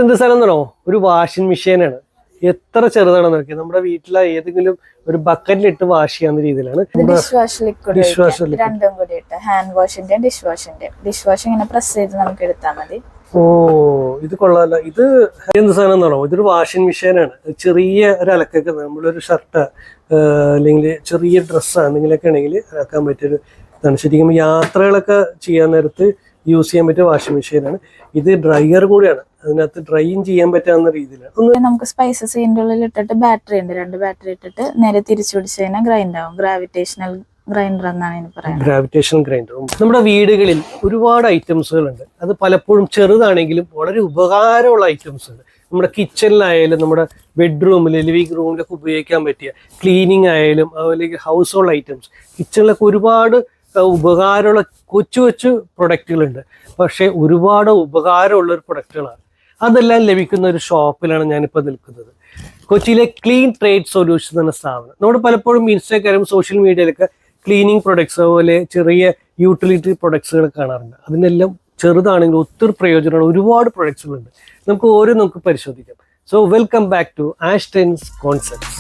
എന്ത് സാധനം എന്നോ ഒരു വാഷിംഗ് മെഷീനാണ്. എത്ര ചെറുതാണെന്ന് നോക്കി നമ്മുടെ വീട്ടിലെ ഏതെങ്കിലും ഒരു ബക്കറ്റിലിട്ട് വാഷ് ചെയ്യാവുന്ന രീതിയിലാണ്. രണ്ടും കൂടി ഇട്ട് ഹാൻഡ് വാഷിന്റെ ഡിഷ് വാഷ് ഇങ്ങനെ പ്രസ് ചെയ്ത് നമുക്ക് എടുത്താൽ മതി. ഓ ഇത് കൊള്ളാമല്ലോ. ഇത് എന്ത് സാധനം എന്നാണോ? ഇതൊരു വാഷിംഗ് മെഷീനാണ്. ചെറിയ ഒരു അലക്കൊക്കെ നമ്മളൊരു ഷർട്ട് അല്ലെങ്കിൽ ചെറിയ ഡ്രസ്സ് എന്തെങ്കിലുമൊക്കെ ആണെങ്കിൽ അലക്കാൻ പറ്റിയൊരു ഇതാണ്. ശരിക്കും യാത്രകളൊക്കെ ചെയ്യാൻ നേരത്ത് യൂസ് ചെയ്യാൻ പറ്റിയ വാഷിംഗ് മെഷീനാണ്. ഇത് ഡ്രയർ കൂടിയാണ്, അതിനകത്ത് ഡ്രൈയും ചെയ്യാൻ പറ്റാവുന്ന രീതിയിലാണ്. നമുക്ക് സ്പൈസസ് ഇതിന്റെ ഉള്ളിൽ ഇട്ടിട്ട് ബാറ്ററി ഉണ്ട്, 2 ബാറ്ററി ഇട്ടിട്ട് നേരെ തിരിച്ചു പിടിച്ച് കഴിഞ്ഞാൽ ഗ്രൈൻഡ് ആവും. ഗ്രാവിറ്റേഷണൽ ഗ്രൈൻഡർ എന്നാണ് ഇതിന് പറയുന്നത്. Gravitational grinder. നമ്മുടെ വീടുകളിൽ ഒരുപാട് ഐറ്റംസുകളുണ്ട്. അത് പലപ്പോഴും ചെറുതാണെങ്കിലും വളരെ ഉപകാരമുള്ള ഐറ്റംസ് ഉണ്ട്. നമ്മുടെ കിച്ചണിലായാലും നമ്മുടെ ബെഡ്റൂമിൽ ലിവിംഗ് റൂമിലൊക്കെ ഉപയോഗിക്കാൻ പറ്റിയ ക്ലീനിങ് ആയാലും അതുപോലെ ഹൗസ് ഹോൾഡ് ഐറ്റംസ് കിച്ചണിലൊക്കെ ഒരുപാട് ഉപകാരമുള്ള കൊച്ചു കൊച്ചു പ്രൊഡക്റ്റുകളുണ്ട്. പക്ഷേ ഒരുപാട് ഉപകാരമുള്ളൊരു പ്രൊഡക്റ്റുകളാണ്. അതെല്ലാം ലഭിക്കുന്ന ഒരു ഷോപ്പിലാണ് ഞാനിപ്പോൾ നിൽക്കുന്നത്. കൊച്ചിയിലെ ക്ലീൻ ട്രേഡ് സൊല്യൂഷൻ എന്ന സ്ഥാപനം. നമ്മൾ പലപ്പോഴും ഇൻസ്റ്റാഗ്രാം സോഷ്യൽ മീഡിയയിലൊക്കെ ക്ലീനിങ് പ്രൊഡക്ട്സ് അതുപോലെ ചെറിയ യൂട്ടിലിറ്റി പ്രൊഡക്ട്സുകൾ കാണാറുണ്ട്. അതിനെല്ലാം ചെറുതാണെങ്കിൽ ഒത്തിരി പ്രയോജനമുള്ള ഒരുപാട് പ്രൊഡക്ട്സുകളുണ്ട്. നമുക്ക് പരിശോധിക്കാം. So welcome back to Aston's concepts.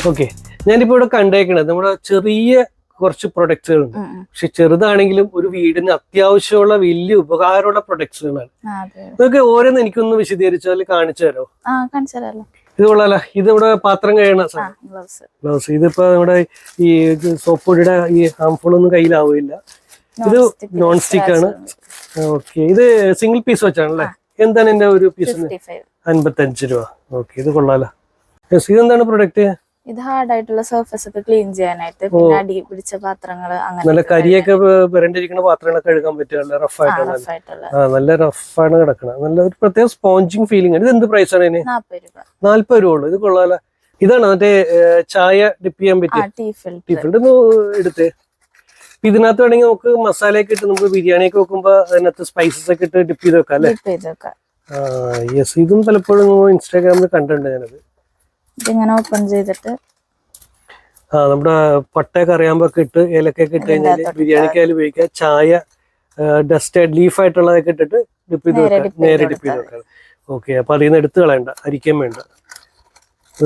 Okay, ഞാനിപ്പോൾ ഇവിടെ കണ്ടേക്കണത് നമ്മുടെ ചെറിയ കുറച്ച് പ്രൊഡക്ട്സുകളുണ്ട്. പക്ഷെ ചെറുതാണെങ്കിലും ഒരു വീടിന് അത്യാവശ്യമുള്ള വലിയ ഉപകാരമുള്ള പ്രൊഡക്ട്സുകളാണ്. ഇതൊക്കെ ഓരോന്ന് എനിക്കൊന്ന് വിശദീകരിച്ചാൽ കാണിച്ചു തരോ? ഇത് കൊള്ളാലോ. ഇത് ഇവിടെ പാത്രം കഴിയണ ഗ്ലൗസ്. ഇതിപ്പോ നമ്മുടെ ഈ സോപ്പ് പൊടിയുടെ ഈ ഹാംഫുൾ ഒന്നും കയ്യിലാവില്ല. ഇത് നോൺ സ്റ്റിക്ക് ആണ്. ഓക്കെ, ഇത് സിംഗിൾ പീസ് വെച്ചാണല്ലേ? എന്താണ് എന്റെ ഒരു പീസിന്? 55 രൂപ. ഓക്കെ, ഇത് കൊള്ളാലോ. ഇതെന്താണ് പ്രൊഡക്റ്റ്? ഇത് ഹാർഡ് ആയിട്ടുള്ള സർഫസ് ഒക്കെ ക്ലീൻ ചെയ്യാനായിട്ട്, പിന്നെ അടി പിടിച്ച പാത്രങ്ങൾ അങ്ങനെ നല്ല കരിയൊക്കെ വരണ്ടിരിക്കുന്ന പാത്രങ്ങളൊക്കെ കഴുകാൻ പറ്റുക. റഫായിട്ടുള്ള നല്ല റഫാണ് കിടക്കണം. നല്ല ഒരു പ്രത്യേക സ്പോഞ്ചിങ് ഫീലിംഗ് ആണ്. ഇത് എന്ത് പ്രൈസ് ആണ്? 40 രൂപ ഉള്ളു. ഇത് കൊള്ളാലോ. ഇതാണ് മറ്റേ ചായ ഡിപ്പ് ചെയ്യാൻ പറ്റിയ ടീ ഫിൽറ്റർ. എടുത്തേ. ഇതിനകത്ത് വേണമെങ്കിൽ നമുക്ക് മസാലയൊക്കെ ഇട്ട് നമുക്ക് ബിരിയാണിയൊക്കെ വെക്കുമ്പോ അതിനകത്ത് സ്പൈസസ് ഒക്കെ ഇട്ട് ഡിപ്പ് ചെയ്ത് വെക്കാം അല്ലേ? യെസ്, ഇതും പലപ്പോഴും ഇൻസ്റ്റാഗ്രാമിൽ കണ്ടിട്ടുണ്ട് ഞാനത്. ഇതിങ്ങനെ ഓപ്പൺ ചെയ്തിട്ട് നമ്മുടെ പട്ടയൊക്കെ അറിയാമ്പൊക്കെ ഇട്ട് ഏലക്കൊക്കെ ഇട്ട് കഴിഞ്ഞാൽ ബിരിയാണിക്കായാലും ഉപയോഗിക്കാം. ചായ ഡസ്റ്റഡ് ലീഫായിട്ടുള്ളതൊക്കെ ഇട്ടിട്ട് ഡിപ്പ് ചെയ്ത് വെക്കാം, നേരെ ഡിപ്പ് ചെയ്ത് വെക്കാം. ഓക്കെ, അപ്പൊ അതിൽ നിന്ന് എടുത്ത് കളയണ്ട, അരിക്കാൻ വേണ്ട.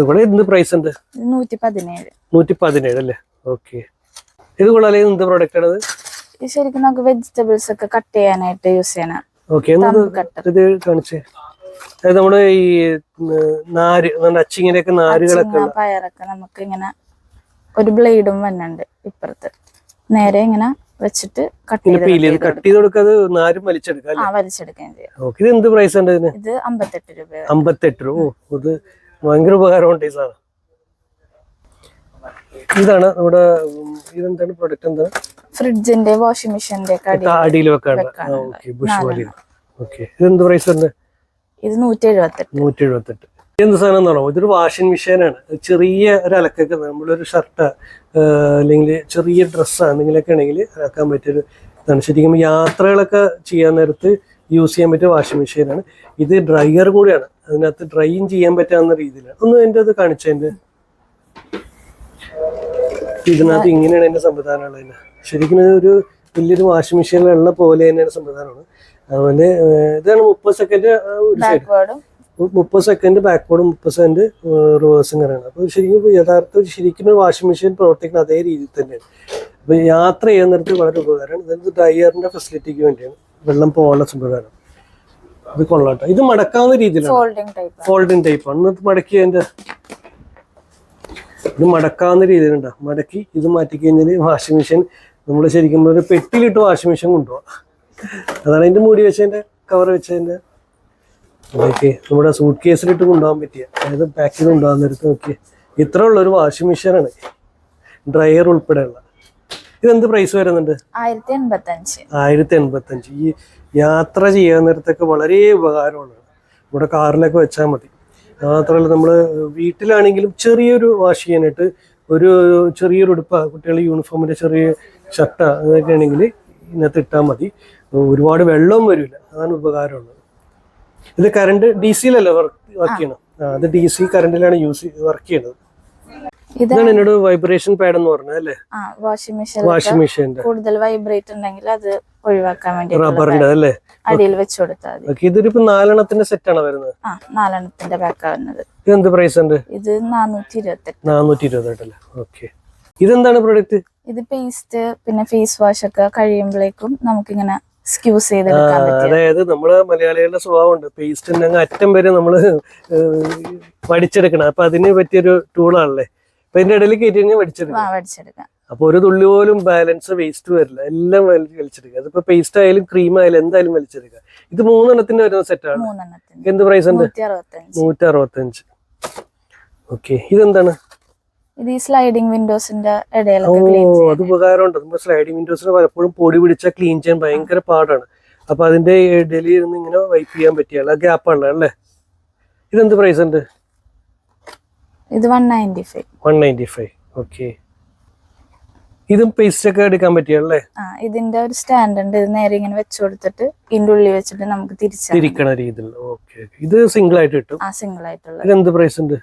ഇവിടെ എന്ത് പ്രൈസ് ഉണ്ട്? 117 അല്ലേ? ഓക്കെ, ഇത് കൊള്ളാലേ. എന്ത് പ്രോഡക്റ്റ് ആണത്? ശരിക്കും നമുക്ക് വെജിറ്റബിൾസ് ഒക്കെ കട്ട് ചെയ്യാനായിട്ട് യൂസ് ചെയ്യണം. ഓക്കെ, ഇത് കാണിച്ചേ. അതായത് നമ്മുടെ ഈ നാര് അച്ചിങ്ങനെയൊക്കെ നാരുകളൊക്കെ പയറൊക്കെ നമുക്ക് ഇങ്ങനെ ഒരു ബ്ലേഡും വന്നുണ്ട് ഇപ്പുറത്ത്, നേരെ ഇങ്ങനെ വെച്ചിട്ട് കട്ട് ചെയ്ത് കൊടുക്കാതെ നാരും വലിച്ചെടുക്കുകയും ചെയ്യാം. ഇത് എന്ത് പ്രൈസ് ഉണ്ട് ഇതിന്? ഇത് 58 രൂപ. 58 രൂപ. ഇത് ഭയങ്കര ഉപകാരമുണ്ട് ഈ സാധനം. ഇതാണ് നമ്മുടെ ഇതെന്താണ് പ്രൊഡക്റ്റ്? എന്താണ്? ഫ്രിഡ്ജിന്റെ വാഷിംഗ് മെഷീന്റെ അടിയിൽ വെക്കാണ്. ബുഷ് പോലെ. ഓക്കെ, ഇതെന്ത് പ്രൈസ് ഉണ്ട്? ഇത് 178. എന്ത് സാധനം എന്നാണോ? ഇതൊരു വാഷിംഗ് മെഷീനാണ്. ചെറിയ ഒരു അലക്കൊക്കെ നമ്മളൊരു ഷർട്ട് അല്ലെങ്കിൽ ചെറിയ ഡ്രസ്സ് എന്തെങ്കിലുമൊക്കെ ആണെങ്കിൽ അലക്കാൻ പറ്റിയൊരു ഇതാണ്. ശരിക്കും യാത്രകളൊക്കെ ചെയ്യാൻ നേരത്ത് യൂസ് ചെയ്യാൻ പറ്റിയ വാഷിംഗ് മെഷീനാണ്. ഇത് ഡ്രയർ കൂടിയാണ്, അതിനകത്ത് ഡ്രൈയും ചെയ്യാൻ പറ്റാവുന്ന രീതിയിലാണ്. ഒന്ന് എൻ്റെ അത് കാണിച്ചതിൻ്റെ. ഇതിനകത്ത് ഇങ്ങനെയാണ് എൻ്റെ സംവിധാനം ഉള്ളത്. ശരിക്കും ഒരു വലിയൊരു വാഷിംഗ് മെഷീനിലുള്ള പോലെ തന്നെയാണ് സംവിധാനമാണ്. അതുപോലെ ഇതാണ് 30 സെക്കൻഡ് ഒരു സൈഡ്, 30 സെക്കൻഡ് ബാക്ക്വേർഡും 30 സെക്കൻഡ് റിവേഴ്സും കയറാണ്. അപ്പോൾ ശരിക്കും ശരിക്കും വാഷിംഗ് മെഷീൻ പ്രവർത്തിക്കുന്ന അതേ രീതിയിൽ തന്നെയാണ്. അപ്പോൾ യാത്ര ചെയ്യാൻ നേരത്ത് വളരെ ഉപകാരമാണ്. ഇത് ഡ്രയറിന്റെ ഫെസിലിറ്റിക്ക് വേണ്ടിയാണ്, വെള്ളം പോകാനുള്ള സംവിധാനം. ഇത് കൊള്ളാട്ടോ. ഇത് മടക്കാവുന്ന രീതിയിലാണ്, ഫോൾഡിങ് ടൈപ്പാണ്. എന്നിട്ട് മടക്കി അതിന്റെ ഇത് മടക്കാവുന്ന രീതിയിലുണ്ടോ? മടക്കി ഇത് മാറ്റി കഴിഞ്ഞാൽ വാഷിംഗ് മെഷീൻ നമ്മൾ ശരിക്കും ഒരു പെട്ടിയിലിട്ട് വാഷിംഗ് മെഷീൻ കൊണ്ടുപോകാം. അതാണ് അതിന്റെ മൂടി വെച്ചതിന്റെ കവർ വെച്ചതിന്റെ. ഓക്കെ, നമ്മുടെ സൂട്ട് കേസിലിട്ട് കൊണ്ടുപോകാൻ പറ്റിയ, അതായത് പാക്ക് ചെയ്ത് കൊണ്ടുപോകാൻ നേരത്ത്. നോക്കി, ഇത്ര ഉള്ള ഒരു വാഷിംഗ് മെഷീനാണ്, ഡ്രയർ ഉൾപ്പെടെയുള്ള. ഇതെന്ത് പ്രൈസ് വരുന്നുണ്ട്? 1085. ഈ യാത്ര ചെയ്യാൻ നേരത്തൊക്കെ വളരെ ഉപകാരമുള്ളതാണ്. നമ്മുടെ കാറിലൊക്കെ വെച്ചാൽ മതി. മാത്രമല്ല നമ്മൾ വീട്ടിലാണെങ്കിലും ചെറിയൊരു വാഷ് ചെയ്യാനായിട്ട് ഒരു ചെറിയൊരു ഉടുപ്പ്, കുട്ടികളുടെ യൂണിഫോമിന്റെ ചെറിയ ഷർട്ട് അതൊക്കെ ആണെങ്കിൽ ഇതിനകത്ത് ഇട്ടാൽ മതി. ഒരുപാട് വെള്ളവും വരില്ല, അതാണ് ഉപകാരമുള്ളത്. ഇത് കറണ്ട് DC-യിലല്ല വർക്ക് ചെയ്യണം. അത് DC കറണ്ടിലാണ് വർക്ക് ചെയ്യുന്നത്. ഇതാണ് എന്നോട് വൈബ്രേഷൻ പാഡ് എന്ന് പറഞ്ഞത് അല്ലേ? വാഷിംഗ് മെഷീന്റെ കൂടുതൽ വൈബ്രേറ്റ് ഉണ്ടെങ്കിൽ അത് ഒഴിവാക്കാൻ വേണ്ടി റബ്ബറിന്റെ അല്ലേ അടിയിൽ വെച്ച് കൊടുത്താൽ മതി. ഇതൊരു 4 സെറ്റ് ആണ് വരുന്നത്. 4 പാക്ക് വരുന്നത്. ഇതെന്ത് പ്രൈസ് ഉണ്ട്? ഇത് 428. 428 അല്ലേ? ഓക്കെ. ഇതെന്താണ് പ്രൊഡക്റ്റ്? ഇത് പേസ്റ്റ് പിന്നെ ഫേസ് വാഷ് ഒക്കെ കഴിയുമ്പോഴേക്കും നമുക്കിങ്ങനെ സ്ക്യൂസ് ചെയ്തെടുക്കാൻ പറ്റും. അതായത് നമ്മള് മലയാളികളുടെ സ്വഭാവമുണ്ട്, പേസ്റ്റ് അറ്റം വരെ നമ്മള് വടിച്ചെടുക്കണം. അപ്പൊ അതിന് പറ്റിയൊരു ടൂളാണല്ലേ. അപ്പൊ ഇതിന്റെ ഇടയിൽ കയറ്റി കഴിഞ്ഞാൽ വടിച്ചെടുക്കാം. അപ്പൊ ഒരു തുള്ളി പോലും ബാലൻസ് വേസ്റ്റ് വരില്ല, എല്ലാം വലിച്ചെടുക്കുക. അതിപ്പോ പേസ്റ്റ് ആയാലും ക്രീം ആയാലും എന്തായാലും വലിച്ചെടുക്കുക. ഇത് 3 വരുന്ന സെറ്റാണ്. എന്ത് പ്രൈസ് ഉണ്ട്? 165. ഓക്കെ. ഇതെന്താണ്? ഇത് ഈ സ്ലൈഡിംഗ് വിൻഡോസിന്റെ അത് ഉപകാരമുണ്ട്. നമ്മൾ സ്ലൈഡിംഗ് വിൻഡോസിന് പലപ്പോഴും പൊടി പിടിച്ചാൽ ക്ലീൻ ചെയ്യാൻ ഭയങ്കര പാടാണ്. അപ്പൊ അതിന്റെ ഇടയിൽ ഇരുന്ന് ഇങ്ങനെ വൈപ്പ് ചെയ്യാൻ പറ്റിയ ഗ്യാപ്പ് ഉള്ള അല്ലേ? ഇതെന്ത് പ്രൈസ് ഉണ്ട്? ഇത് 195. ഓക്കെ. ഇതും പേസ്റ്റ് ഒക്കെ എടുക്കാൻ പറ്റിയല്ലേ? ഇതിന്റെ ഒരു സ്റ്റാൻഡ് ഉണ്ട്. ഇത് നേരെ ഇങ്ങനെ വെച്ച് കൊടുത്തിട്ട് ഇതിന്റെ ഉള്ളിൽ വെച്ചിട്ട് നമുക്ക് തിരിക്കണ രീതിയിൽ. ഓക്കെ. ഇത് സിംഗിൾ ആയിട്ട് കിട്ടും. സിംഗിൾ ആയിട്ടുള്ള. ഇതെന്ത് പ്രൈസ് ഉണ്ട്?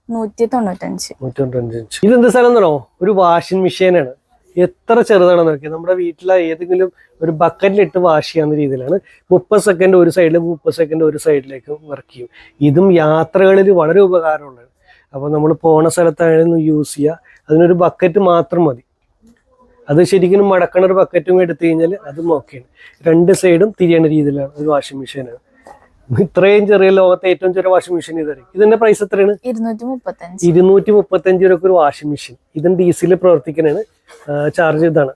195. ഇതെന്ത് സ്ഥലം എന്നോ? ഒരു വാഷിംഗ് മെഷീനാണ്. എത്ര ചെറുതാണെന്ന് നോക്കി. നമ്മുടെ വീട്ടിലെ ഏതെങ്കിലും ഒരു ബക്കറ്റിലിട്ട് വാഷ് ചെയ്യാവുന്ന രീതിയിലാണ്. 30 സെക്കൻഡ് ഒരു സൈഡിൽ, 30 സെക്കൻഡ് ഒരു സൈഡിലേക്ക് വർക്ക് ചെയ്യും. ഇതും യാത്രകളിൽ വളരെ ഉപകാരമുള്ളതാണ്. അപ്പോൾ നമ്മൾ പോണ സ്ഥലത്താണെന്ന് യൂസ് ചെയ്യുക. അതിനൊരു ബക്കറ്റ് മാത്രം മതി. അത് ശരിക്കും മടക്കണ ഒരു ബക്കറ്റും എടുത്തു കഴിഞ്ഞാൽ അതും ഓക്കെയാണ്. 2 സൈഡും തിരിയണ രീതിയിലാണ് ഒരു വാഷിംഗ് മെഷീനാണ്. ഇത്രയും ചെറിയ ലോകത്തെ ഏറ്റവും ചെറിയ വാഷിംഗ് മെഷീൻ ഇതായിരിക്കും. ഇതിന്റെ പ്രൈസ് എത്രയാണ്? 235 രൂപ ഒരു വാഷിംഗ് മെഷീൻ. ഇതും DC പ്രവർത്തിക്കുന്നതാണ്. ചാർജ് ഇതാണ്,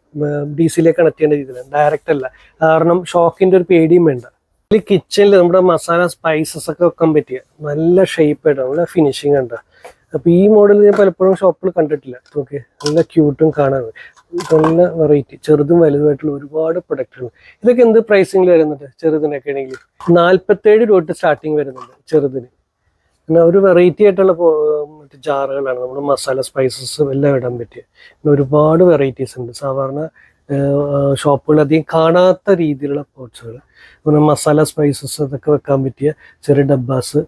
DC കണക്ട് ചെയ്യേണ്ട രീതിയിലാണ്, ഡയറക്റ്റ് അല്ല. കാരണം ഷോക്കിന്റെ ഒരു പേടിയും വേണ്ട. ഇതിൽ കിച്ചണിൽ നമ്മുടെ മസാല സ്പൈസസ് ഒക്കെ വെക്കാൻ പറ്റിയ നല്ല ഷേപ്പ് ആയിട്ട് നല്ല ഫിനിഷിങ് ഉണ്ട്. അപ്പൊ ഈ മോഡൽ ഞാൻ പലപ്പോഴും ഷോപ്പിൽ കണ്ടിട്ടില്ല. ഓക്കെ. നല്ല ക്യൂട്ടും കാണാൻ നല്ല വെറൈറ്റി, ചെറുതും വലുതുമായിട്ടുള്ള ഒരുപാട് പ്രൊഡക്റ്റുകൾ. ഇതൊക്കെ എന്ത് പ്രൈസിംഗിൽ വരുന്നുണ്ട്? ചെറുതിനൊക്കെ ആണെങ്കിൽ 47 രൂപ തൊട്ട് സ്റ്റാർട്ടിങ് വരുന്നുണ്ട് ചെറുതിന്. പിന്നെ ഒരു വെറൈറ്റി ആയിട്ടുള്ള ജാറുകളാണ്. നമ്മുടെ മസാല സ്പൈസസ് എല്ലാം ഇടാൻ പറ്റിയ ഒരുപാട് വെറൈറ്റീസ് ഉണ്ട്. സാധാരണ ഷോപ്പുകൾ അധികം കാണാത്ത രീതിയിലുള്ള പോട്ട്സുകൾ, പിന്നെ മസാല സ്പൈസസ് അതൊക്കെ വെക്കാൻ പറ്റിയ ചെറിയ ഡബ്ബാസ്,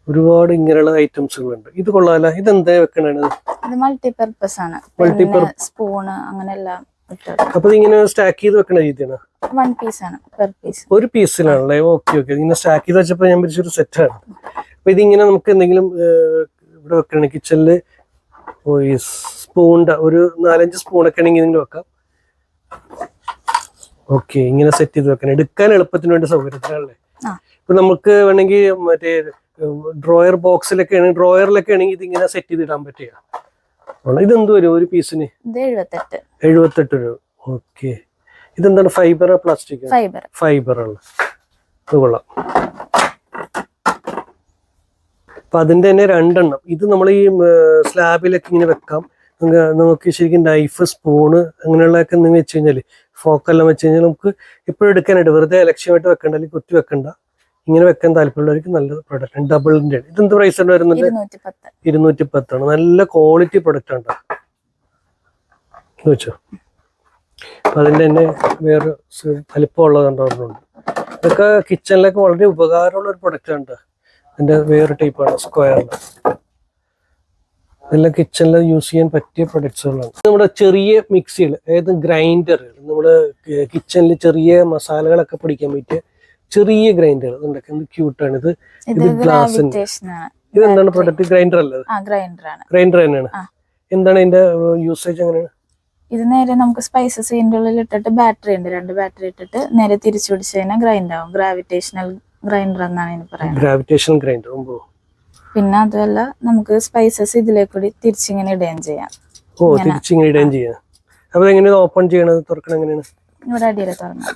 ഒരുപാട് ഇങ്ങനെയുള്ള ഐറ്റംസുകളുണ്ട്. ഇത് കൊള്ളാല. ഇതെന്താ വെക്കണത്? മൾട്ടിപർപ്പസ് ആണ്. സ്പൂണ് അങ്ങനെല്ലാം. അപ്പൊ ഇങ്ങനെ സ്റ്റാക്ക് ചെയ്ത് വെക്കണ രീതിയാണ്? 1 പീസ് ആണ്. ഒരു പീസിലാണല്ലേ? ഓക്കെ. ഇങ്ങനെ സ്റ്റാക്ക് ചെയ്ത് വെച്ചപ്പോ ഞാൻ വിളിച്ചൊരു സെറ്റാണ്. അപ്പൊ ഇതിങ്ങനെ നമുക്ക് എന്തെങ്കിലും ഇവിടെ വെക്കണ കിച്ചണില് സ്പൂണിന്റെ ഒരു 4-5 സ്പൂണൊക്കെ ആണെങ്കിൽ ഇങ്ങനെ വെക്കാം. ഓക്കെ. ഇങ്ങനെ സെറ്റ് ചെയ്ത് വെക്കണം. എടുക്കാൻ എളുപ്പത്തിന് വേണ്ടി സൗകര്യത്തിനാണല്ലേ? ഇപ്പൊ നമുക്ക് വേണമെങ്കിൽ മറ്റേ ഡ്രോയർ ബോക്സിലൊക്കെ ആണെങ്കിൽ, ഡ്രോയറിലൊക്കെ ആണെങ്കിൽ ഇതിങ്ങനെ സെറ്റ് ചെയ്തിടാൻ പറ്റുക. ഇതെന്ത് വരും ഒരു പീസിന്? 78 രൂപ. ഓക്കെ. ഇതെന്താണ്? ഫൈബറാ പ്ലാസ്റ്റിക്? ഫൈബറാണ്. അത് കൊള്ളാം. അപ്പൊ അതിന്റെ തന്നെ 2 എണ്ണം. ഇത് നമ്മൾ ഈ സ്ലാബിലൊക്കെ ഇങ്ങനെ വെക്കാം. നമുക്ക് ശരിക്കും നൈഫ്, സ്പൂണ് അങ്ങനെയുള്ളതൊക്കെ എന്തെങ്കിലും വെച്ച് കഴിഞ്ഞാൽ, ഫോക്കെല്ലാം വെച്ച് കഴിഞ്ഞാൽ നമുക്ക് എപ്പോഴും എടുക്കാനായിട്ട് വെറുതെ ലക്ഷ്യമായിട്ട് വെക്കണ്ട, അല്ലെങ്കിൽ കുത്തി വെക്കണ്ട. ഇങ്ങനെ വെക്കാൻ താല്പര്യമുള്ളവർക്ക് നല്ലൊരു പ്രൊഡക്റ്റ്. ഡബിളിന്റെ. ഇതെന്ത് പ്രൈസ് ഉണ്ട് വരുന്നത്? 210 ആണ്. നല്ല ക്വാളിറ്റി പ്രൊഡക്റ്റ് ആണ് വെച്ചോ. അപ്പൊ അതിന്റെ തന്നെ വേറെ വലിപ്പമുള്ളതുണ്ട്. ഇതൊക്കെ കിച്ചണിലൊക്കെ വളരെ ഉപകാരമുള്ള ഒരു പ്രൊഡക്റ്റ് ആണ്. അതിന്റെ വേറെ ടൈപ്പാണ്, സ്ക്വയറിന്. ഇതെല്ലാം കിച്ചണിൽ യൂസ് ചെയ്യാൻ പറ്റിയ പ്രൊഡക്ട്സുകളാണ്. നമ്മുടെ ചെറിയ മിക്സികൾ, അതായത് ഗ്രൈൻഡറുകൾ, നമ്മുടെ കിച്ചണിൽ ചെറിയ മസാലകളൊക്കെ പൊടിക്കാൻ പറ്റിയ ചെറിയ ഗ്രൈൻഡറുകൾ. ഇതൊക്കെ എന്ത് ക്യൂട്ടാണ്. ഇത് ഗ്ലാസിന്റെ. ഇതെന്താണ് പ്രൊഡക്റ്റ്? ഗ്രൈൻഡർ അല്ലേ? ഗ്രൈൻഡർ തന്നെയാണ്. എന്താണ് ഇതിന്റെ യൂസേജ്? എങ്ങനെയാണ്? ഇത് നേരെ നമുക്ക് സ്പൈസസ് ഇതിന്റെ ഉള്ളിൽ ഇട്ടിട്ട് ബാറ്ററി ഉണ്ട്, 2 ബാറ്ററി ഇട്ടിട്ട് നേരെ തിരിച്ചു പിടിച്ച് കഴിഞ്ഞാൽ ഗ്രൈൻഡ് ആവും. ഗ്രാവിറ്റേഷണൽ ഗ്രൈൻഡർ എന്നാണ് ഇതിന് പറയുന്നത്. Gravitational grinder. പിന്നെ അതുമല്ല നമുക്ക് സ്പൈസസ് ഇതിലേക്കൂടി തിരിച്ചിങ്ങനെ ഇടുകയും ചെയ്യാം. തിരിച്ചിങ്ങനെ ഇടുകയും ചെയ്യാം. അപ്പൊ എങ്ങനെയാണ് ഓപ്പൺ ചെയ്യണത്? തുറക്കണം എങ്ങനെയാണ്? ഇവിടെ അടിയിൽ തുറന്നത്.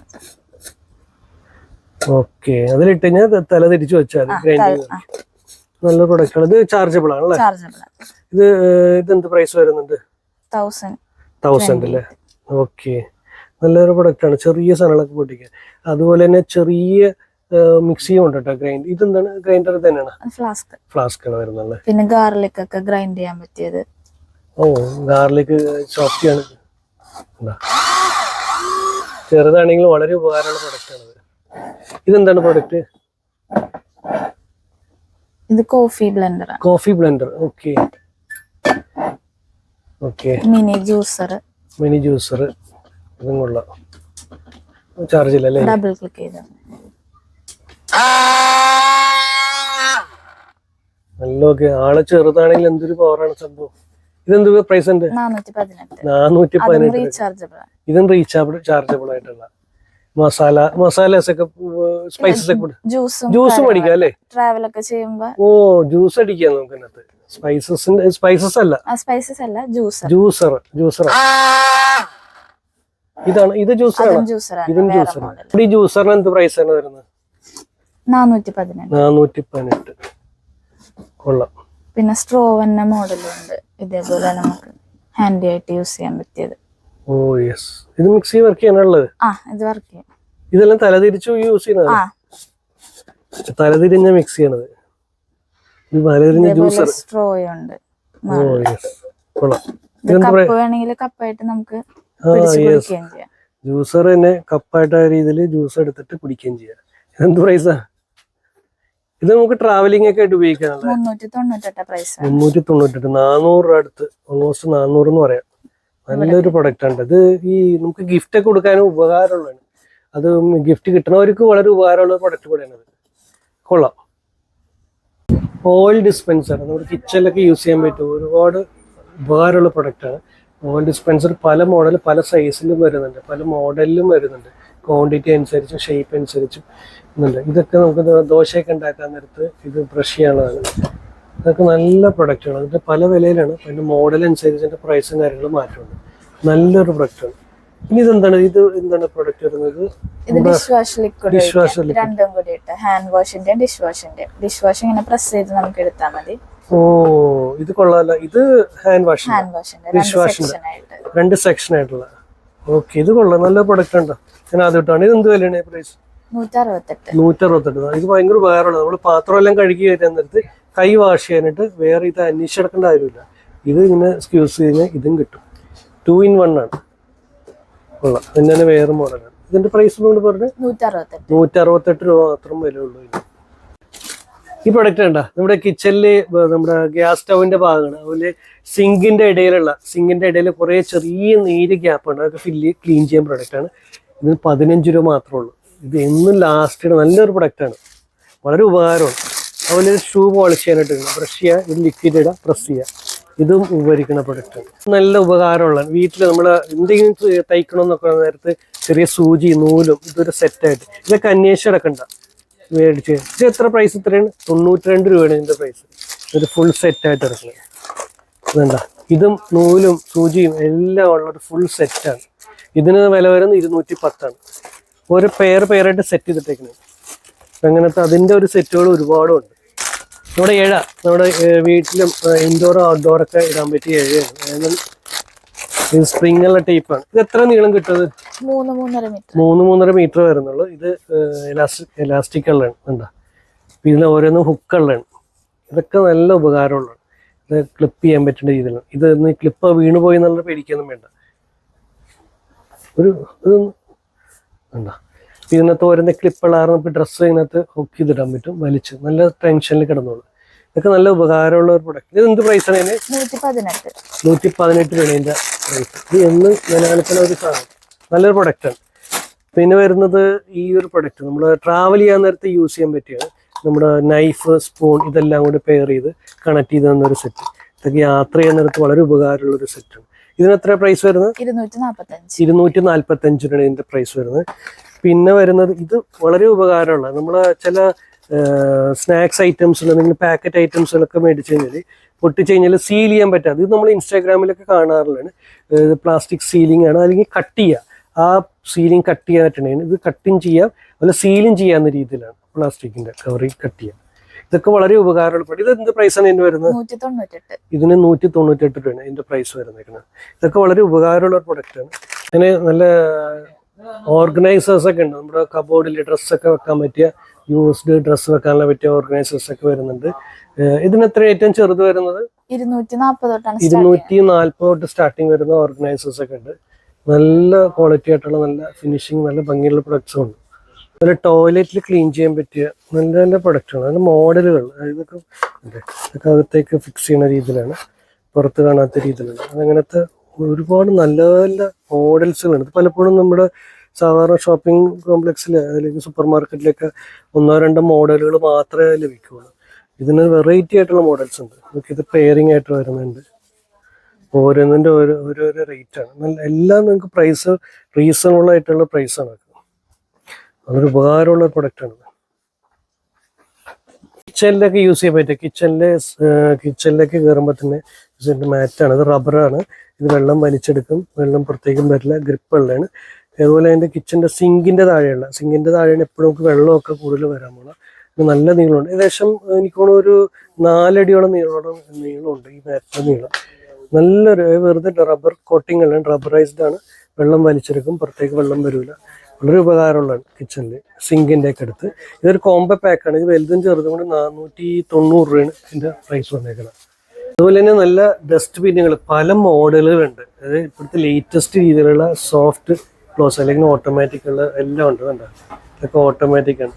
ഓക്കെ. അതിലിട്ട് കഴിഞ്ഞാൽ തല തിരിച്ചു വെച്ചാൽ നല്ല പ്രൊഡക്റ്റ് ആണ്. ഇത് ചാർജബിൾ ആണല്ലേ? ഇതെന്ത് പ്രൈസ് വരുന്നുണ്ട്? 1000 അല്ലേ? ഓക്കെ. നല്ലൊരു പ്രൊഡക്റ്റ് ആണ്. ചെറിയ സാധനങ്ങളൊക്കെ പൊട്ടിക്കാൻ. അതുപോലെ തന്നെ ചെറിയ മിക്സിയും ഉണ്ട് കേട്ടോ. ഇതെന്താണ്? ഗ്രൈൻഡർ തന്നെയാണ്? ഫ്ലാസ്ക് ആണ് വരുന്നത്. പിന്നെ ഗാർലിക് ഒക്കെ ഗ്രൈൻഡ് ചെയ്യാൻ പറ്റിയത്. ഗാർലിക് ചോപ്പ് ചെയ്യാണ്. ചെറുതാണെങ്കിലും വളരെ ഉപകാരമുള്ള പ്രൊഡക്റ്റ് ആണ്. ഇതെന്താണ് പ്രൊഡക്റ്റ്? ഇത് coffee blender. Coffee blender. Okay. Okay. Mini juicer. Mini juicer ഇതും കൊള്ളാം. ചാർജ് ഇല്ല അല്ലേ? ഡബിൾ ക്ലിക്ക് ചെയ്താൽ നല്ല. ഓക്കെ. ആള് ചെറുതാണെങ്കിൽ എന്തൊരു പവറാണ് സംഭവം. ഇതെന്ത് പ്രൈസ് ഉണ്ട്? 418. റീചാർജബിൾ. ഇതും റീചാർജബിൾ ആയിട്ടുള്ള മസാലാസ് ഒക്കെ സ്പൈസസ് ഒക്കെ ജ്യൂസ് മേടിക്കാം അല്ലേ? ട്രാവൽ ഒക്കെ ചെയ്യുമ്പോ ജ്യൂസ് അടിക്കാം നമുക്ക് ഇതിനകത്ത്. സ്പൈസസ് അല്ല, ജ്യൂസർ. ഇതാണ് ഇത് ജ്യൂസറാണ്. ഇതും ജ്യൂസറാണ്. ഈ ജ്യൂസറിന് എന്ത് പ്രൈസ് ആണ് വരുന്നത്? 418. കൊള്ളാം. പിന്നെ സ്ട്രോ തന്നെ മോഡലുണ്ട് ഇതേപോലെ നമുക്ക് ഹാൻഡി ആയിട്ട് യൂസ് ചെയ്യാൻ പറ്റിയത്. Oh yes. ഇത് മിക്സി വർക്ക് ചെയ്യാനുള്ളത്. ഇത് വർക്ക് ചെയ്യും. ഇതെല്ലാം തലതിരിച്ചു യൂസ് ചെയ്യുന്നത്. തലതിരിഞ്ഞ മിക്സ് ചെയ്യണത്. തലതിരിഞ്ഞ ജ്യൂസർ. സ്ട്രോ ഉണ്ട്. ഓ യെസ്. കൊള്ളാം. കപ്പ് വേണമെങ്കിൽ കപ്പായിട്ട് നമുക്ക് കുടിക്കുകയും ചെയ്യാം. ജ്യൂസർ തന്നെ കപ്പായിട്ട് ആ രീതിയിൽ ജ്യൂസ് എടുത്തിട്ട് കുടിക്കുകയും ചെയ്യാം. എന്ത് പ്രൈസാ ഇത്? നമുക്ക് ട്രാവലിംഗ് ഒക്കെ ആയിട്ട് ഉപയോഗിക്കാനുള്ള 398 പ്രൈസ്. 398. 400 അടുത്ത്, ഓൾമോസ്റ്റ് 400 എന്ന് പറയാം. നല്ലൊരു പ്രൊഡക്റ്റ് ആണ് ഇത്. ഈ നമുക്ക് ഗിഫ്റ്റ് ഒക്കെ കൊടുക്കാനും ഉപകാരമുള്ളതാണ്. അത് ഗിഫ്റ്റ് കിട്ടുന്നവർക്ക് വളരെ ഉപകാരമുള്ള പ്രൊഡക്റ്റ് കൂടെയാണ്. കൊള്ളാം. ഓയിൽ ഡിസ്പെൻസർ നമ്മുടെ കിച്ചണിലൊക്കെ യൂസ് ചെയ്യാൻ പറ്റും. ഒരുപാട് ഉപകാരമുള്ള പ്രൊഡക്റ്റാണ്. ഓയിൽ ഡിസ്പെൻസർ പല മോഡൽ പല സൈസിലും വരുന്നുണ്ട്, പല മോഡലിലും വരുന്നുണ്ട്. ക്വാണ്ടിറ്റി അനുസരിച്ചും ഷേപ്പ് അനുസരിച്ചും ഉണ്ട്. ഇതൊക്കെ നമുക്ക് ദോശയൊക്കെ ഉണ്ടാക്കാൻ നേരത്ത് ഇത് ബ്രഷ് ചെയ്യാനുള്ളതാണ്. ഇതൊക്കെ നല്ല പ്രൊഡക്റ്റാണ്. അതിൻ്റെ പല വിലയിലാണ്. അതിൻ്റെ മോഡൽ അനുസരിച്ച് അതിൻ്റെ പ്രൈസും കാര്യങ്ങളും മാറ്റമുണ്ട്. നല്ലൊരു പ്രൊഡക്റ്റാണ്. ഇനി ഇതെന്താണ്? ഇത് എന്താണ് പ്രൊഡക്റ്റ് വരുന്നത്? Dish wash liquid. രണ്ടും കൂടി ഇട്ട് ഹാൻഡ് വാഷിന്റെ ഡിഷ് വാഷ് ഇങ്ങനെ പ്രസ് ചെയ്ത് നമുക്ക് എടുത്താൽ മതി. ഓ ഇത് കൊള്ളാമല്ല. ഇത് ഹാൻഡ് വാഷിന്റെ ഡിഷ് വാഷിന്റെ 2 സെക്ഷൻ ആയിട്ടുള്ള. ഓക്കെ. ഇത് കൊള്ളാം. നല്ല പ്രൊഡക്റ്റ് ഉണ്ടോ? ഞാൻ ആദ്യമായിട്ടാണ്. ഇത് എന്ത് വിലയാണ് പ്രൈസ്? 168. ഇത് ഭയങ്കര ഉപകാരമുള്ളത്. നമ്മൾ പാത്രം എല്ലാം കഴുകി വരുന്ന നേരത്ത് കൈ വാഷ് ചെയ്യാനായിട്ട് വേറെ ഇത് അന്വേഷിച്ചെടുക്കേണ്ട കാര്യമില്ല. ഇത് ഇങ്ങനെ യൂസ് കഴിഞ്ഞാൽ ഇതും കിട്ടും. 2 in 1 ആണ്. കൊള്ളാം. ഇതിന് തന്നെ വേറെ മോഡലാണ്. ഇതിന്റെ പ്രൈസ് കൊണ്ട് പറഞ്ഞ് 168 രൂപ മാത്രം വില ഉള്ളൂ. ഈ പ്രൊഡക്റ്റ് ഉണ്ടോ? നമ്മുടെ കിച്ചണില് നമ്മുടെ ഗ്യാസ് സ്റ്റൗവിന്റെ ഭാഗമാണ്. അതുപോലെ സിങ്കിന്റെ ഇടയിൽ കുറെ ചെറിയ നീര് ഗ്യാപ്പ് ഉണ്ട്. അതൊക്കെ ക്ലീൻ ചെയ്യാൻ പ്രൊഡക്റ്റാണ്. ഇതിന് 15 രൂപ മാത്രമേ ഉള്ളൂ. ഇത് എന്നും ലാസ്റ്റ് നല്ലൊരു പ്രൊഡക്റ്റാണ്. വളരെ ഉപകാരമാണ്. അതുപോലെ ഷൂ പോളിഷ് ചെയ്യാനായിട്ട് ബ്രഷ് ചെയ്യുക, ഇത് ലിക്വിഡ് ഇടുക, പ്രസ് ചെയ്യുക. ഇതും ഉപകരിക്കുന്ന പ്രൊഡക്റ്റാണ്. നല്ല ഉപകാരമുള്ള വീട്ടിൽ നമ്മൾ എന്തെങ്കിലും തയ്ക്കണമെന്നൊക്കെ നേരത്ത് ചെറിയ സൂചി നൂലും ഇതൊരു സെറ്റായിട്ട് ഇതൊക്കെ അന്വേഷിച്ചെടുക്കണ്ട. മേടിച്ച് ഇത് എത്ര പ്രൈസ്? ഇത്രയാണ് 92 രൂപയാണ് ഇതിന്റെ പ്രൈസ്. ഒരു ഫുൾ സെറ്റായിട്ട് ഇറക്കുന്നത്. ഇതെന്താ? ഇതും നൂലും സൂചിയും എല്ലാം ഉള്ള ഒരു ഫുൾ സെറ്റാണ്. ഇതിന് വില വരുന്നത് 210 ഒരു പെയറായിട്ട് സെറ്റ് ചെയ്തിട്ടേക്കുന്നത്. അങ്ങനത്തെ അതിൻ്റെ ഒരു സെറ്റുകൾ ഒരുപാടുണ്ട്. നമ്മുടെ നമ്മുടെ വീട്ടിലും ഇൻഡോറും ഔട്ട്ഡോറൊക്കെ ഇടാൻ പറ്റിയ ഇഴയാണ്. ഇത് സ്പ്രിങ്ങുള്ള ടൈപ്പാണ്. ഇത് എത്ര നീളം കിട്ടുന്നത്? 3.5 മീറ്റർ വരുന്നുള്ളൂ. ഇത് എലാസ്റ്റിക് ഉള്ളതാണ്. എന്താ ഇതിൽ ഓരോന്നും ഹുക്കുള്ളതാണ്. ഇതൊക്കെ നല്ല ഉപകാരമുള്ളതാണ്. ഇത് ക്ലിപ്പ് ചെയ്യാൻ പറ്റുന്ന രീതിയിലാണ്. ഇത് ക്ലിപ്പ് വീണു പോയി എന്നുള്ള പേടിക്കൊന്നും വേണ്ട. ഇതൊന്നും എന്താ ഇതിനകത്ത് ഓരോന്ന് ക്ലിപ്പുള്ളാറ് നമുക്ക് ഡ്രസ്സ് ഇതിനകത്ത് ഹുക്ക് ചെയ്തിടാൻ പറ്റും. വലിച്ച് നല്ല ടെൻഷനിൽ കിടന്നോളൂ. ഇതൊക്കെ നല്ല ഉപകാരമുള്ള ഒരു പ്രൊഡക്റ്റ്. ഇത് എന്ത് പ്രൈസാണ്? 118 രൂപയാണ് ഇതിൻ്റെ പ്രൈസ്. ഇത് എന്ന് നിലനിൽക്കുന്ന ഒരു സാധനം. നല്ലൊരു പ്രൊഡക്റ്റാണ്. പിന്നെ വരുന്നത് ഈ ഒരു പ്രൊഡക്റ്റ് നമ്മൾ ട്രാവൽ ചെയ്യാൻ നേരത്തെ യൂസ് ചെയ്യാൻ പറ്റിയാണ്. നമ്മുടെ നൈഫ്, സ്പൂൺ ഇതെല്ലാം കൂടി പെയർ ചെയ്ത് കണക്ട് ചെയ്ത് തന്നൊരു സെറ്റ്. ഇതൊക്കെ യാത്ര ചെയ്യാൻ നേരത്ത് വളരെ ഉപകാരമുള്ളൊരു സെറ്റാണ്. ഇതിന് എത്ര പ്രൈസ് വരുന്നത്? 245 രൂപയാണ് ഇതിൻ്റെ പ്രൈസ് വരുന്നത്. പിന്നെ വരുന്നത് ഇത് വളരെ ഉപകാരമുള്ള നമ്മൾ ചില സ്നാക്സ് ഐറ്റംസ് അല്ലെങ്കിൽ പാക്കറ്റ് ഐറ്റംസുകളൊക്കെ മേടിച്ചു കഴിഞ്ഞാൽ പൊട്ടിച്ച് കഴിഞ്ഞാൽ സീൽ ചെയ്യാൻ പറ്റാതെ. ഇത് നമ്മൾ ഇൻസ്റ്റാഗ്രാമിലൊക്കെ കാണാറുള്ളതാണ്. പ്ലാസ്റ്റിക് സീലിംഗ് ആണ്. അല്ലെങ്കിൽ കട്ട് ചെയ്യുക, ആ സീലിംഗ് കട്ട് ചെയ്യാൻ പറ്റണേന് ഇത് കട്ടിങ് ചെയ്യാം. അതുപോലെ സീലിംഗ് ചെയ്യാവുന്ന രീതിയിലാണ് പ്ലാസ്റ്റിക്കിന്റെ കവറിൽ കട്ട് ചെയ്യാം. ഇതൊക്കെ വളരെ ഉപകാരമുള്ള. ഇത് എന്ത് പ്രൈസാണ് ഇതിന് വരുന്നത്? 198. ഇതിന് 198 രൂപയാണ് ഇതിന്റെ പ്രൈസ് വരുന്നത്. ഇതൊക്കെ വളരെ ഉപകാരമുള്ള പ്രൊഡക്റ്റാണ്. അങ്ങനെ നല്ല ഓർഗനൈസേഴ്സ് ഒക്കെ ഉണ്ട്. നമ്മുടെ കബോർഡിൽ ഡ്രസ്സൊക്കെ വെക്കാൻ പറ്റിയ യൂസ്ഡ് ഡ്രസ്സ് വെക്കാനുള്ള പറ്റിയ ഓർഗനൈസേഴ്സ് ഒക്കെ വരുന്നുണ്ട്. ഇതിന് എത്ര ഏറ്റവും ചെറുത് വരുന്നത്? 240 തൊട്ട് സ്റ്റാർട്ടിങ് വരുന്ന ഓർഗനൈസേഴ്സ് ഒക്കെ ഉണ്ട്. നല്ല ക്വാളിറ്റി ആയിട്ടുള്ള നല്ല ഫിനിഷിങ് നല്ല ഭംഗിയുള്ള പ്രൊഡക്ട്സും ഉണ്ട്. അതുപോലെ ടോയ്ലറ്റിൽ ക്ലീൻ ചെയ്യാൻ പറ്റിയ നല്ല നല്ല പ്രൊഡക്റ്റാണ്. അതിൻ്റെ മോഡലുകൾ ഇതൊക്കെ അകത്തേക്ക് ഫിക്സ് ചെയ്യുന്ന രീതിയിലാണ്. പുറത്ത് കാണാത്ത രീതിയിലുണ്ട്. അങ്ങനത്തെ ഒരുപാട് നല്ല നല്ല മോഡൽസുകളുണ്ട്. ഇത് പലപ്പോഴും നമ്മുടെ സാധാരണ ഷോപ്പിംഗ് കോംപ്ലക്സിൽ അല്ലെങ്കിൽ സൂപ്പർ മാർക്കറ്റിലൊക്കെ 1-2 മോഡലുകൾ മാത്രമേ ലഭിക്കുകയുള്ളൂ. ഇതിന് വെറൈറ്റി ആയിട്ടുള്ള മോഡൽസ് ഉണ്ട്. നമുക്കിത് പെയറിംഗ് ആയിട്ട് വരുന്നുണ്ട്. ഓരോന്നിൻ്റെ ഓരോരോ റേറ്റാണ്. നല്ല എല്ലാം നിങ്ങൾക്ക് പ്രൈസ് റീസണബിൾ ആയിട്ടുള്ള പ്രൈസാണ്. അതൊരു ഉപകാരമുള്ള പ്രൊഡക്റ്റാണ്. കിച്ചണിലൊക്കെ യൂസ് ചെയ്യാൻ പറ്റും. കിച്ചണിലേക്ക് കയറുമ്പോൾ തന്നെ മാറ്റാണ്. ഇത് റബ്ബറാണ്. ഇത് വെള്ളം വലിച്ചെടുക്കും. വെള്ളം പുറത്തേക്കും വരില്ല. ഗ്രിപ്പുള്ളതാണ്. അതുപോലെ അതിൻ്റെ കിച്ചൻ്റെ സിങ്കിൻ്റെ താഴെയാണ് എപ്പോഴും നമുക്ക് വെള്ളമൊക്കെ കൂടുതൽ വരാൻ പോകുന്നത്. നല്ല നീളമുണ്ട്. ഏകദേശം എനിക്ക് തോന്നുന്നു ഒരു 4 അടിയോളം നീളമുണ്ട് ഈ മാറ്റിൻ്റെ നീളം. നല്ലൊരു വെറുതെ റബ്ബർ കോട്ടിംഗ് അല്ല, റബ്ബറൈസ്ഡ് ആണ്. വെള്ളം വലിച്ചെടുക്കും, പുറത്തേക്ക് വെള്ളം വരില്ല. വളരെ ഉപകാരമുള്ളതാണ് കിച്ചണിൽ. സിങ്കിൻ്റെ ഒക്കെ അടുത്ത് ഇതൊരു കോംബോ പാക്കാണ്. ഇത് വലുതും ചെറുതും കൂടി 490 രൂപയാണ് ഇതിൻ്റെ പ്രൈസ് വന്നേക്കുന്നത്. അതുപോലെ തന്നെ നല്ല ഡസ്റ്റ്ബിന്നുകൾ പല മോഡലുകളുണ്ട്. അതായത് ഇപ്പോഴത്തെ ലേറ്റസ്റ്റ് രീതിയിലുള്ള സോഫ്റ്റ് ക്ലോസ് അല്ലെങ്കിൽ ഓട്ടോമാറ്റിക് ഉള്ള എല്ലാം ഉണ്ട്. കണ്ട ഇതൊക്കെ ഓട്ടോമാറ്റിക്കാണ്.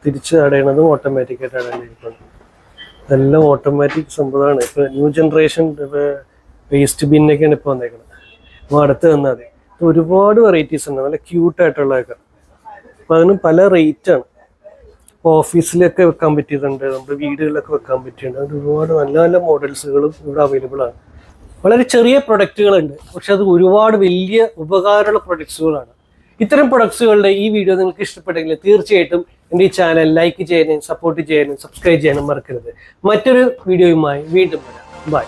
തിരിച്ച് അടയണതും ഓട്ടോമാറ്റിക്കായിട്ട് അടയണിരിക്കുന്നത്. ഇതെല്ലാം ഓട്ടോമാറ്റിക് സംഭവമാണ്. ഇപ്പോൾ ന്യൂ ജനറേഷൻ വേസ്റ്റ് ബിന്നൊക്കെയാണ് ഇപ്പോൾ വന്നേക്കുന്നത്. അപ്പോൾ അടുത്ത് തന്നാൽ മതി. ഒരുപാട് വെറൈറ്റീസ് ഉണ്ട്, നല്ല ക്യൂട്ടായിട്ടുള്ളതൊക്കെ. അപ്പോൾ അതിനും പല റേറ്റാണ്. ഇപ്പോൾ ഓഫീസിലൊക്കെ വെക്കാൻ പറ്റിയതുണ്ട്, നമ്മുടെ വീടുകളിലൊക്കെ വെക്കാൻ പറ്റിയിട്ടുണ്ട്. അത് ഒരുപാട് നല്ല നല്ല മോഡൽസുകളും ഇവിടെ അവൈലബിൾ ആണ്. വളരെ ചെറിയ പ്രൊഡക്റ്റുകളുണ്ട്, പക്ഷെ അത് ഒരുപാട് വലിയ ഉപകാരമുള്ള പ്രൊഡക്ട്സുകളാണ്. ഇത്തരം പ്രൊഡക്ട്സുകളുടെ ഈ വീഡിയോ നിങ്ങൾക്ക് ഇഷ്ടപ്പെട്ടെങ്കിൽ തീർച്ചയായിട്ടും എൻ്റെ ഈ ചാനൽ ലൈക്ക് ചെയ്യാനും സപ്പോർട്ട് ചെയ്യാനും സബ്സ്ക്രൈബ് ചെയ്യാനും മറക്കരുത്. മറ്റൊരു വീഡിയോയുമായി വീണ്ടും വരാം. ബൈ.